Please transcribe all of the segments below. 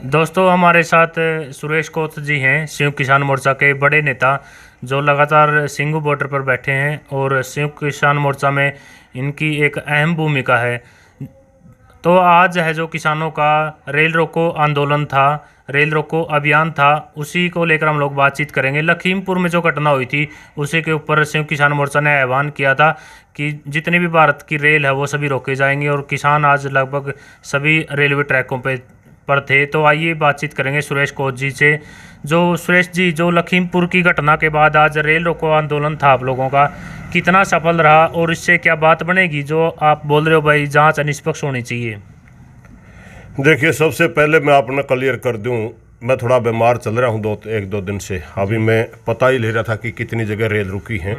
दोस्तों हमारे साथ सुरेश कोत जी हैं, संयुक्त किसान मोर्चा के बड़े नेता जो लगातार सिंघू बॉर्डर पर बैठे हैं और संयुक्त किसान मोर्चा में इनकी एक अहम भूमिका है। तो आज है जो किसानों का रेल रोको आंदोलन था, रेल रोको अभियान था, उसी को लेकर हम लोग बातचीत करेंगे। लखीमपुर में जो घटना हुई थी उसी के ऊपर संयुक्त किसान मोर्चा ने आह्वान किया था कि जितनी भी भारत की रेल है वो सभी रोके जाएंगे और किसान आज लगभग सभी रेलवे ट्रैकों पर थे। तो आइए बातचीत करेंगे सुरेश कोच जी से। जो सुरेश जी, जो लखीमपुर की घटना के बाद आज रेल रोको आंदोलन था आप लोगों का, कितना सफल रहा और इससे क्या बात बनेगी जो आप बोल रहे हो भाई जांच निष्पक्ष होनी चाहिए? देखिए, सबसे पहले मैं आपने क्लियर कर दूं, मैं थोड़ा बीमार चल रहा हूं एक दो दिन से। अभी मैं पता ही ले रहा था कि कितनी जगह रेल रुकी हैं।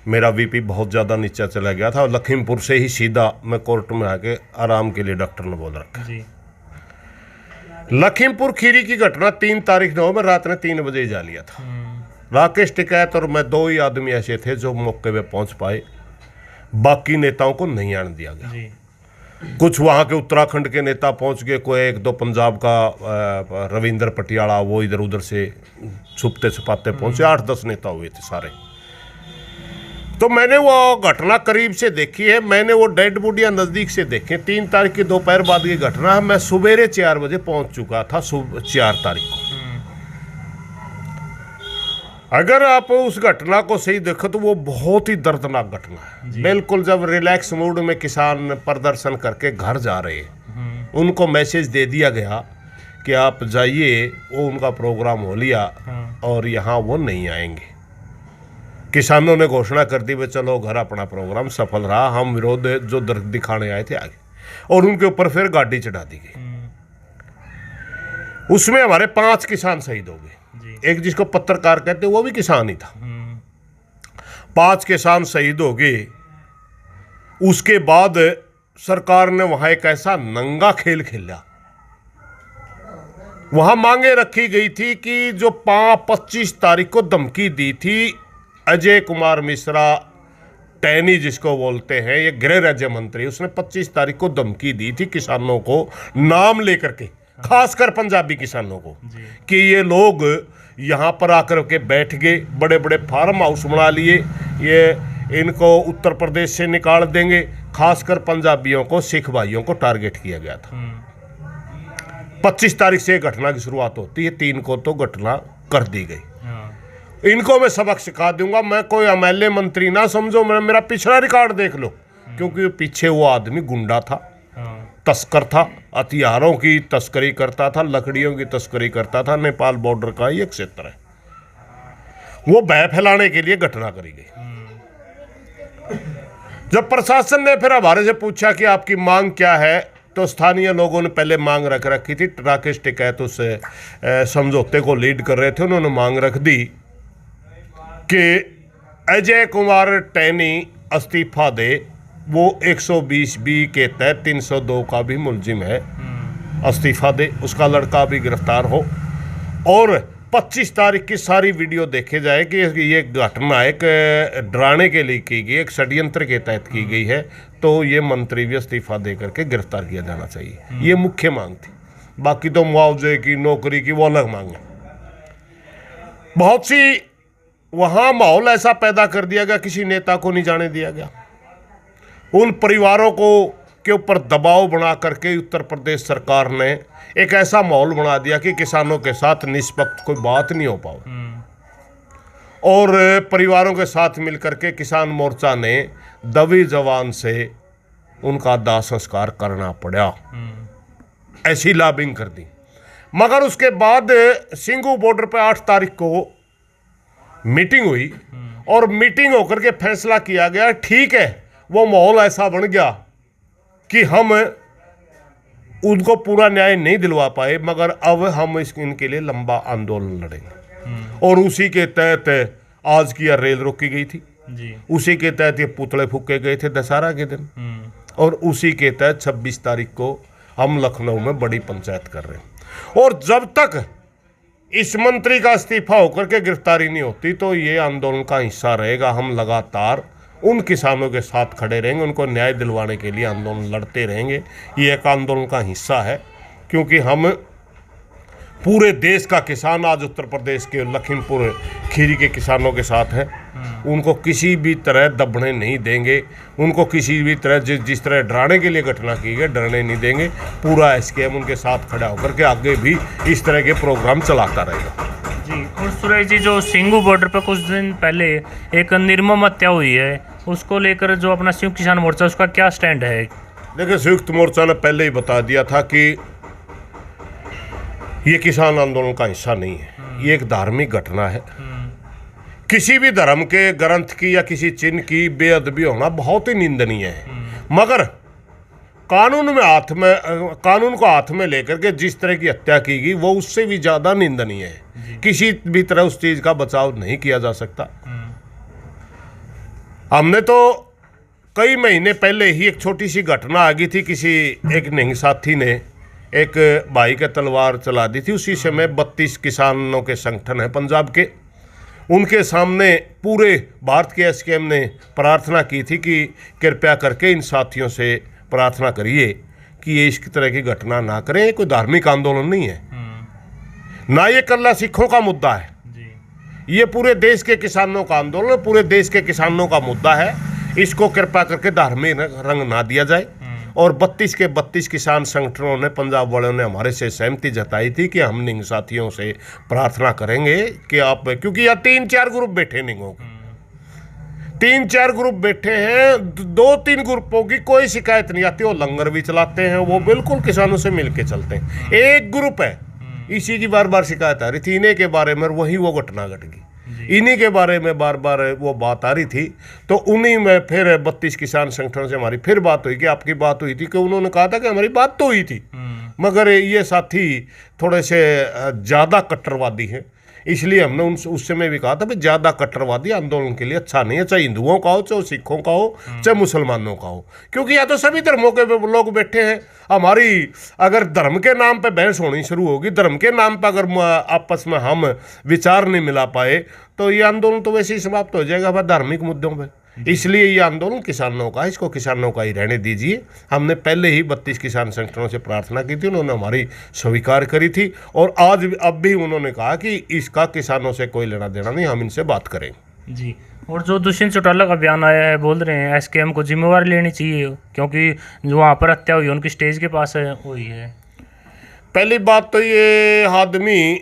मेरा बीपी बहुत ज़्यादा नीचा चला गया था और लखीमपुर से ही सीधा मैं कोर्ट में आके आराम के लिए डॉक्टर ने बोल रखा जी। लखीमपुर खीरी की घटना 3 तारीख 9 में रात ने 3 बजे ही जा लिया था। राकेश टिकैत और मैं 2 ही आदमी ऐसे थे जो मौके पे पहुंच पाए, बाकी नेताओं को नहीं आने दिया गया जी। कुछ वहाँ के उत्तराखंड के नेता पहुँच गए, कोई 1-2 पंजाब का रविंद्र पटियाला वो इधर उधर से छुपते छुपाते पहुँचे। 8-10 नेता हुए थे सारे। तो मैंने वो घटना करीब से देखी है, मैंने वो डेड बॉडियाँ नज़दीक से देखी। 3 तारीख की दोपहर बाद की घटना है। मैं सवेरे 4 बजे पहुँच चुका था 4 तारीख को। अगर आप उस घटना को सही देखो तो वो बहुत ही दर्दनाक घटना है। बिल्कुल जब रिलैक्स मूड में किसान प्रदर्शन करके घर जा रहे, उनको मैसेज दे दिया गया कि आप जाइए, वो उनका प्रोग्राम हो लिया और यहाँ वो नहीं आएंगे। किसानों ने घोषणा कर दी, वे चलो घर, अपना प्रोग्राम सफल रहा, हम विरोध जो दिखाने आए थे आगे, और उनके ऊपर फिर गाड़ी चढ़ा दी गई। उसमें हमारे 5 किसान शहीद हो गए। एक जिसको पत्रकार कहते वो भी किसान ही था। 5 किसान शहीद हो गए। उसके बाद सरकार ने वहां एक ऐसा नंगा खेल खेला। वहां मांगे रखी गई थी कि जो 25 तारीख को धमकी दी थी अजय कुमार मिश्रा, टैनी जिसको बोलते हैं, ये गृह राज्य मंत्री, उसने 25 तारीख को धमकी दी थी किसानों को नाम लेकर के, खासकर पंजाबी किसानों को, कि ये लोग यहाँ पर आकर के बैठ गए, बड़े बड़े फार्म हाउस बना लिए, ये इनको उत्तर प्रदेश से निकाल देंगे। खासकर पंजाबियों को, सिख भाइयों को टारगेट किया गया था। 25 तारीख से घटना की शुरुआत होती है, 3 को तो घटना कर दी गई। इनको मैं सबक सिखा दूंगा। मैं कोई एमएलए मंत्री ना समझो, मेरा पिछला रिकॉर्ड देख लो, क्योंकि पीछे वो आदमी गुंडा था, तस्कर था, हथियारों की तस्करी करता था, लकड़ियों की तस्करी करता था। नेपाल बॉर्डर का ही एक क्षेत्र है। वो भय फैलाने के लिए घटना करी गई। जब प्रशासन ने फिर हमारे से पूछा कि आपकी मांग क्या है, तो स्थानीय लोगों ने पहले मांग रख रखी थी। राकेश टिकैत उस समझौते को लीड कर रहे थे। उन्होंने मांग रख दी कि अजय कुमार टैनी इस्तीफा दे। वो 120B के तहत 302 का भी मुलजिम है, इस्तीफा दे, उसका लड़का भी गिरफ्तार हो, और 25 तारीख की सारी वीडियो देखे जाए कि ये घटना एक डराने के लिए की गई, एक षड्यंत्र के तहत की गई है। तो ये मंत्री भी इस्तीफा दे करके गिरफ्तार किया जाना चाहिए। ये मुख्य मांग थी। बाकी तो मुआवजे की, नौकरी की, वो अलग मांग है। बहुत सी वहाँ माहौल ऐसा पैदा कर दिया गया, किसी नेता को नहीं जाने दिया गया। उन परिवारों को के ऊपर दबाव बना करके उत्तर प्रदेश सरकार ने एक ऐसा माहौल बना दिया कि किसानों के साथ निष्पक्ष कोई बात नहीं हो पाई। और परिवारों के साथ मिलकर के किसान मोर्चा ने दबी जवान से उनका दाह संस्कार करना पड़ा। ऐसी लॉबिंग कर दी। मगर उसके बाद सिंघू बॉर्डर पे 8 तारीख को मीटिंग हुई और मीटिंग होकर के फैसला किया गया, ठीक है, वो माहौल ऐसा बन गया कि हम उनको पूरा न्याय नहीं दिलवा पाए, मगर अब हम इनके लिए लंबा आंदोलन लड़ेंगे। और उसी के तहत आज की रेल रोकी गई थी जी। उसी के तहत ये पुतले फूके गए थे दशहरा के दिन, और उसी के तहत 26 तारीख को हम लखनऊ में बड़ी पंचायत कर रहे हैं। और जब तक इस मंत्री का इस्तीफा होकर के गिरफ्तारी नहीं होती तो ये आंदोलन का हिस्सा रहेगा। हम लगातार उन किसानों के साथ खड़े रहेंगे, उनको न्याय दिलवाने के लिए आंदोलन लड़ते रहेंगे। ये एक आंदोलन का हिस्सा है, क्योंकि हम पूरे देश का किसान आज उत्तर प्रदेश के लखीमपुर खीरी के किसानों के साथ है। उनको किसी भी तरह दबने नहीं देंगे, उनको किसी भी तरह जिस तरह डराने के लिए घटना की गई डरने नहीं देंगे। पूरा एसकेएम उनके साथ खड़ा होकर के आगे भी इस तरह के प्रोग्राम चलाता रहेगा। जी, और सुरेश जी, जो सिंगू बॉर्डर पर कुछ दिन पहले एक निर्मम हत्या हुई है, उसको लेकर जो अपना संयुक्त किसान मोर्चा उसका क्या स्टैंड है? देखिए, संयुक्त मोर्चा ने पहले ही बता दिया था कि ये किसान आंदोलन का हिस्सा नहीं है, ये एक धार्मिक घटना है। किसी भी धर्म के ग्रंथ की या किसी चिन्ह की बेअदबी होना बहुत ही निंदनीय है, मगर कानून को हाथ में लेकर के जिस तरह की हत्या की गई वो उससे भी ज्यादा निंदनीय है। किसी भी तरह उस चीज का बचाव नहीं किया जा सकता। हमने तो कई महीने पहले ही एक छोटी सी घटना आ गई थी, किसी एक निहंग साथी ने एक भाई के तलवार चला दी थी। उसी समय 32 किसानों के संगठन है पंजाब के, उनके सामने पूरे भारत के एसकेएम ने प्रार्थना की थी कि कृपया करके इन साथियों से प्रार्थना करिए कि ये इस तरह की घटना ना करें। ये कोई धार्मिक आंदोलन नहीं है, ना ये कल्ला सिखों का मुद्दा है, ये पूरे देश के किसानों का आंदोलन, पूरे देश के किसानों का मुद्दा है। इसको कृपया करके धार्मिक रंग ना दिया जाए। और 32 के 32 किसान संगठनों ने, पंजाब वालों ने हमारे से सहमति जताई थी कि हम निंग साथियों से प्रार्थना करेंगे कि आप, क्योंकि यहाँ 3-4 ग्रुप बैठे निंगों के, 3-4 ग्रुप बैठे हैं, 2-3 ग्रुपों की कोई शिकायत नहीं आती। वो लंगर भी चलाते हैं, वो बिल्कुल किसानों से मिलके चलते हैं। एक ग्रुप है, इसी की बार बार शिकायत आ रही थी, इन्हीं के बारे में वही वो घटना घट गई, इन्हीं के बारे में बार बार वो बात आ रही थी। तो उन्हीं में फिर 32 किसान संगठनों से हमारी फिर बात हुई कि आपकी बात हुई थी, कि उन्होंने कहा था कि हमारी बात तो हुई थी, मगर ये साथी थोड़े से ज़्यादा कट्टरवादी हैं, इसलिए हमने उस समय भी कहा था कि ज़्यादा कट्टरवादी आंदोलन के लिए अच्छा नहीं है, चाहे हिंदुओं का हो, चाहे सिखों का हो, चाहे मुसलमानों का हो, क्योंकि या तो सभी धर्मों के लोग बैठे हैं। हमारी अगर धर्म के नाम पे बहस होनी शुरू होगी, धर्म के नाम पर अगर आपस में हम विचार नहीं मिला पाए, तो ये आंदोलन तो वैसे ही समाप्त हो जाएगा धार्मिक मुद्दों पर। इसलिए ये आंदोलन किसानों का, इसको किसानों का ही रहने दीजिए। हमने पहले ही 32 किसान संगठनों से प्रार्थना की थी, उन्होंने हमारी स्वीकार करी थी, और आज अब भी उन्होंने कहा कि इसका किसानों से कोई लेना देना नहीं, हम इनसे बात करें। जी, और जो दुष्यंत चौटाला का बयान आया है, बोल रहे हैं एसकेएम को जिम्मेवारी लेनी चाहिए, क्योंकि जो वहाँ पर हत्या हुई उनकी स्टेज के पास है हुई है। पहली बात तो ये आदमी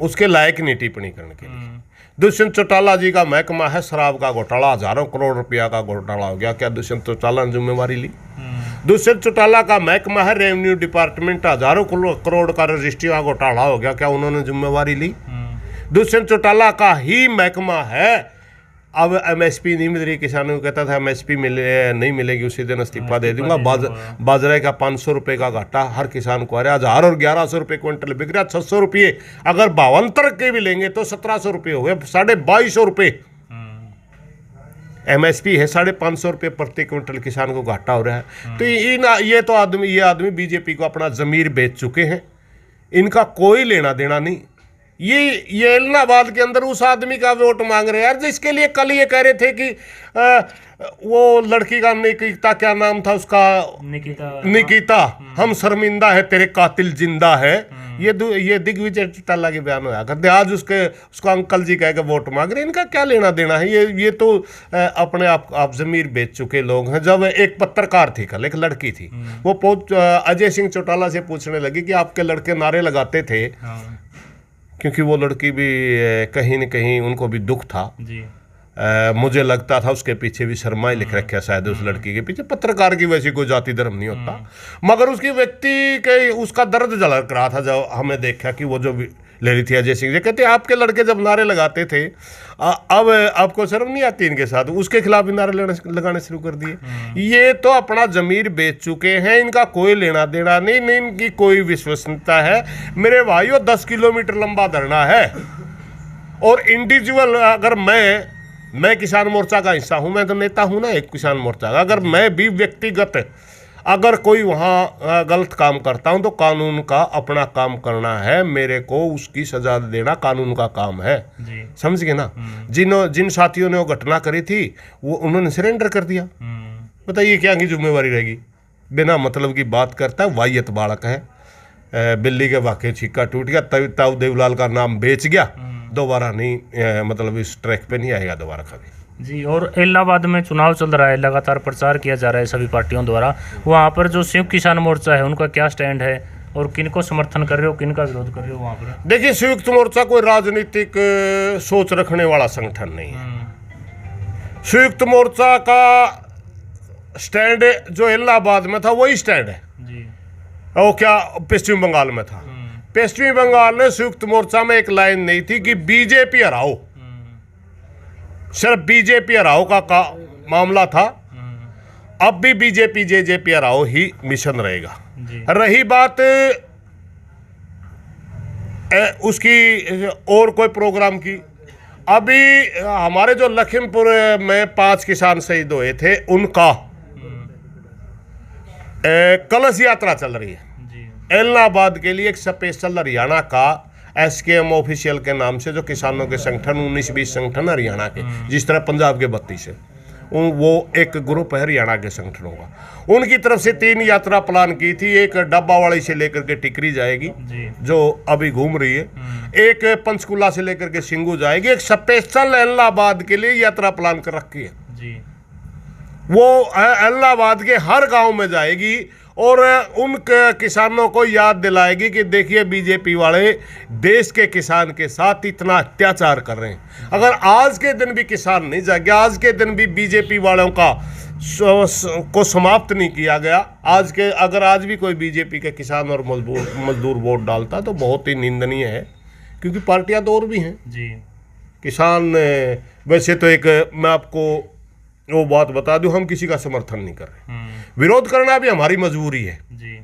उसके लायक नहीं टिप्पणी करने के लिए। दुष्यंत चौटाला जी का महकमा है, शराब का घोटाला, हजारों करोड़ रुपया का घोटाला हो गया, क्या दुष्यंत चौटाला ने जिम्मेवारी ली? दुष्यंत चौटाला का महकमा है रेवेन्यू डिपार्टमेंट, हजारों करोड़ का रजिस्ट्री का घोटाला हो गया, क्या उन्होंने जिम्मेवारी ली? दुष्यंत चौटाला का ही महकमा है, अब एमएसपी नहीं मिल रही किसानों को, कहता था एमएसपी नहीं मिलेगी उसी दिन इस्तीफा दे दूंगा। बाजरे का 500 रुपये का घाटा हर किसान को आ रहा है, 1000 और 1100 रुपये क्विंटल बिक रहा है, 600 रुपये अगर 52 के भी लेंगे तो 1700 रुपये हो गए, 2250 रुपये एमएसपी है, 550 रुपये प्रति क्विंटल किसान को घाटा हो रहा है। तो ये आदमी बीजेपी को अपना जमीर बेच चुके हैं, इनका कोई लेना देना नहीं। ये इलाहाबाद के अंदर उस आदमी का वोट मांग रहे हैं यार, जिसके लिए कल ये कह रहे थे कि वो लड़की का निकिता, क्या नाम था उसका, निकिता, हम शर्मिंदा है तेरे कातिल जिंदा है। ये दिग्विजय चौटाला के बयान होया करते, आज उसको अंकल जी कह के वोट मांग रहे हैं। इनका क्या लेना देना है? ये तो अपने आप जमीर बेच चुके लोग हैं। जब एक पत्रकार थी, कल एक लड़की थी, वो अजय सिंह चौटाला से पूछने लगी कि आपके लड़के नारे लगाते थे, क्योंकि वो लड़की भी कहीं न कहीं उनको भी दुख था जी। मुझे लगता था उसके पीछे भी शर्मा ही लिख रखा शायद उस लड़की के पीछे। पत्रकार की वैसी कोई जाति धर्म नहीं होता, मगर उसकी व्यक्ति के उसका दर्द झलक रहा था जब हमें देखा कि वो जो ले रही थी अजय सिंह जी, कहते आपके लड़के जब नारे लगाते थे, अब आपको शर्म नहीं आती इनके साथ? उसके खिलाफ भी नारे लगाने शुरू कर दिए। ये तो अपना जमीर बेच चुके हैं, इनका कोई लेना देना नहीं, इनकी कोई विश्वसनीयता है। मेरे भाइयों 10 किलोमीटर लंबा धरना है, और इंडिविजुअल अगर मैं किसान मोर्चा का हिस्सा हूं, मैं तो नेता हूं ना एक किसान मोर्चा का, अगर मैं भी व्यक्तिगत अगर कोई वहाँ गलत काम करता हूँ तो कानून का अपना काम करना है, मेरे को उसकी सजा देना कानून का काम है, समझ गए ना। जिन साथियों ने वो घटना करी थी वो उन्होंने सरेंडर कर दिया। बताइए क्या की जिम्मेवारी रहेगी? बिना मतलब की बात करता है, वाहियत बालक है। बिल्ली के वाकई छिक्का टूट गया, तब ताऊ देवलाल का नाम बेच गया, दोबारा नहीं मतलब इस ट्रैक पे नहीं आएगा दोबारा कभी। जी, और इलाहाबाद में चुनाव चल रहा है, लगातार प्रचार किया जा रहा है सभी पार्टियों द्वारा। वहाँ पर जो संयुक्त किसान मोर्चा है उनका क्या स्टैंड है और किनको समर्थन कर रहे हो, किनका विरोध कर रहे हो वहाँ पर? देखिए, संयुक्त मोर्चा कोई राजनीतिक सोच रखने वाला संगठन नहीं है। संयुक्त मोर्चा का स्टैंड जो इलाहाबाद में था वही स्टैंड है जी। और क्या पश्चिम बंगाल में था। पश्चिमी बंगाल में संयुक्त मोर्चा में एक लाइन नहीं थी कि बीजेपी हराओ, सिर्फ बीजेपी हराओ का मामला था। अब भी बीजेपी जेजेपी हराओ ही मिशन रहेगा जी। रही बात उसकी और कोई प्रोग्राम की, अभी हमारे जो लखीमपुर में 5 किसान शहीद हुए थे उनका कलश यात्रा चल रही है जी। इलाहाबाद के लिए। एक स्पेशल हरियाणा का एसकेएम ऑफिशियल के नाम से जो किसानों के संगठन 19-20 संगठन हरियाणा के, जिस तरह पंजाब के 32 है, वो एक ग्रुप है हरियाणा के संगठनों का। उनकी तरफ से 3 यात्रा प्लान की थी। एक डब्बावाड़ी से लेकर के टिकरी जाएगी जी। जो अभी घूम रही है, एक पंचकुला से लेकर के सिंगू जाएगी, एक स्पेशल इलाहाबाद के लिए यात्रा प्लान कर रखी है जी। वो इलाहाबाद के हर गांव में जाएगी और उन किसानों को याद दिलाएगी कि देखिए बीजेपी वाले देश के किसान के साथ इतना अत्याचार कर रहे हैं। अगर आज के दिन भी किसान नहीं जागे, आज के दिन भी बीजेपी वालों का को समाप्त नहीं किया गया, अगर आज भी कोई बीजेपी के किसान और मजदूर वोट डालता तो बहुत ही निंदनीय है, क्योंकि पार्टियां तो और भी हैं जी। किसान। वैसे तो एक मैं आपको वो बात बता दूं, हम किसी का समर्थन नहीं कर रहे, विरोध करना भी हमारी मजबूरी है जी।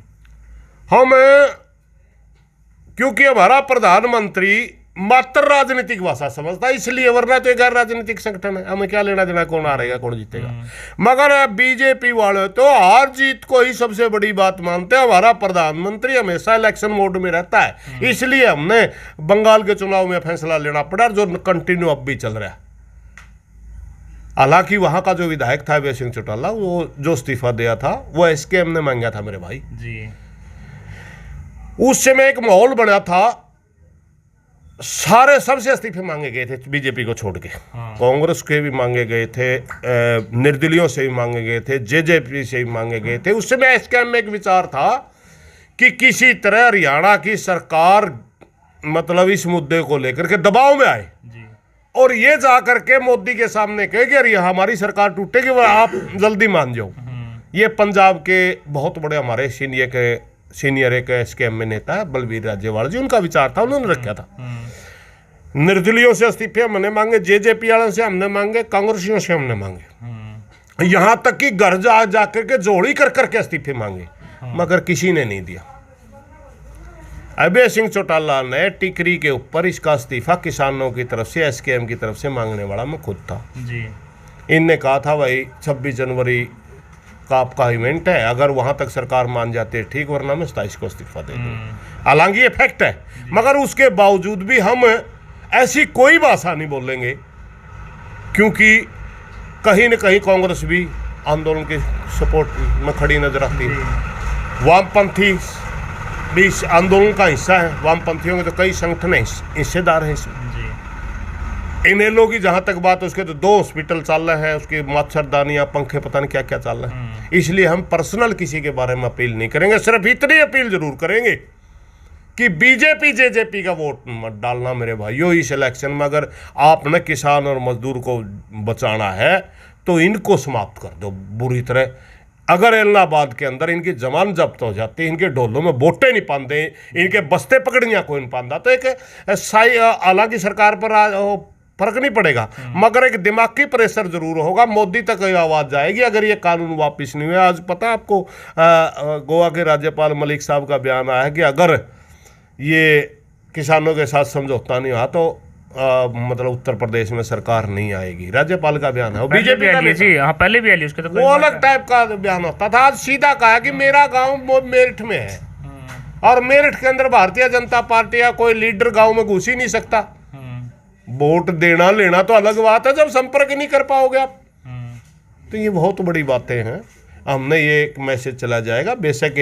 हम, क्योंकि हमारा प्रधानमंत्री मात्र राजनीतिक भाषा समझता है, इसलिए, वरना तो एक गैर राजनीतिक संगठन है, हमें क्या लेना देना कौन हारेगा कौन जीतेगा। मगर बीजेपी वाले तो हार जीत को ही सबसे बड़ी बात मानते हैं। हमारा प्रधानमंत्री हमेशा इलेक्शन मोड में रहता है, इसलिए हमने बंगाल के चुनाव में फैसला लेना पड़ा जो कंटिन्यू अब भी चल रहा है। हालांकि वहां का जो विधायक था अभय सिंह चौटाला, वो जो इस्तीफा दिया था वो एसकेएम ने मांगा था मेरे भाई जी। उस समय एक माहौल बना था, सारे सबसे इस्तीफे मांगे गए थे बीजेपी को छोड़ के। कांग्रेस के भी मांगे गए थे, निर्दलीयों से भी मांगे गए थे, जेजेपी से भी मांगे गए थे। उस समय एसकेएम में एक विचार था कि किसी तरह हरियाणा की सरकार मतलब इस मुद्दे को लेकर के दबाव में आए और ये जाकर के मोदी के सामने कहे कि अरे हमारी सरकार टूटेगी, वह आप जल्दी मान जाओ। ये पंजाब के बहुत बड़े हमारे सीनियर एक एसकेएम में नेता है बलबीर राजेवाल जी, उनका विचार था, उन्होंने रखा था। निर्दलीयों से इस्तीफे हमने मांगे, जेजेपी वालों से हमने मांगे, कांग्रेसियों से हमने मांगे, यहां तक कि घर जा करके जोड़ी कर करके इस्तीफे मांगे, मगर किसी ने नहीं दिया। अभय सिंह चौटाला ने टिकरी के ऊपर इसका इस्तीफा किसानों की तरफ से, एसकेएम की तरफ से मांगने वाला मैं खुद था जी। इनने कहा था भाई 26 जनवरी का आपका इवेंट है, अगर वहां तक सरकार मान जाती है ठीक, वरना मैं 27 को इस्तीफा दे दूँ। हालांकि ये फैक्ट है, मगर उसके बावजूद भी हम ऐसी कोई भाषा नहीं बोलेंगे, क्योंकि कहीं न कहीं कांग्रेस भी आंदोलन के सपोर्ट में खड़ी नजर आती है। वामपंथी भी इस आंदोलन का हिस्सा है, वामपंथियों के तो कई संगठन हिस्सेदार हैं इसमें। इनेलो की जहां तक बात है, उसके तो 2 हॉस्पिटल चल रहे हैं, उसके मच्छरदानियां, पंखे, पता नहीं क्या क्या चल रहा है। इसलिए हम पर्सनल किसी के बारे में अपील नहीं करेंगे, सिर्फ इतनी अपील जरूर करेंगे कि बीजेपी जेजेपी का वोट मत डालना मेरे भाइयों इस इलेक्शन में। अगर आपने किसान और मजदूर को बचाना है तो इनको समाप्त कर दो बुरी तरह। अगर इलाहाबाद के अंदर इनकी जमान जब्त हो जाती, इनके ढोलों में वोटें नहीं पाते, इनके बस्ते पकड़ियाँ कोई नहीं पाता, तो एक हालांकि सरकार पर फर्क नहीं पड़ेगा, मगर एक दिमागी प्रेशर जरूर होगा, मोदी तक आवाज जाएगी अगर ये कानून वापस नहीं हुआ। आज पता है आपको गोवा के राज्यपाल मलिक साहब का बयान आया है कि अगर ये किसानों के साथ समझौता नहीं हुआ तो मतलब उत्तर प्रदेश में सरकार नहीं आएगी। राज्यपाल का बयान है, बीजेपी का जी। हाँ, पहले भी उसके तो वो अलग टाइप का बयान होता था। आज सीधा कहा कि मेरा गांव मेरठ में है और मेरठ के अंदर भारतीय जनता पार्टी या कोई लीडर गांव में घुस ही नहीं सकता। वोट देना लेना तो अलग बात है, जब संपर्क नहीं कर पाओगे आप, तो ये बहुत बड़ी बातें हैं। हमने ये एक मैसेज चला जाएगा। बेशक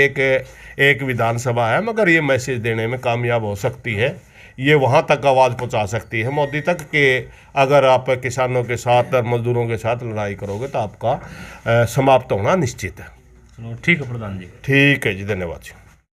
एक विधानसभा है, मगर ये मैसेज देने में कामयाब हो सकती है। ये वहाँ तक आवाज़ पहुँचा सकती है मोदी तक कि अगर आप किसानों के साथ और मजदूरों के साथ लड़ाई करोगे तो आपका समाप्त होना निश्चित है। चलो ठीक है प्रधान जी। ठीक है जी, धन्यवाद जी।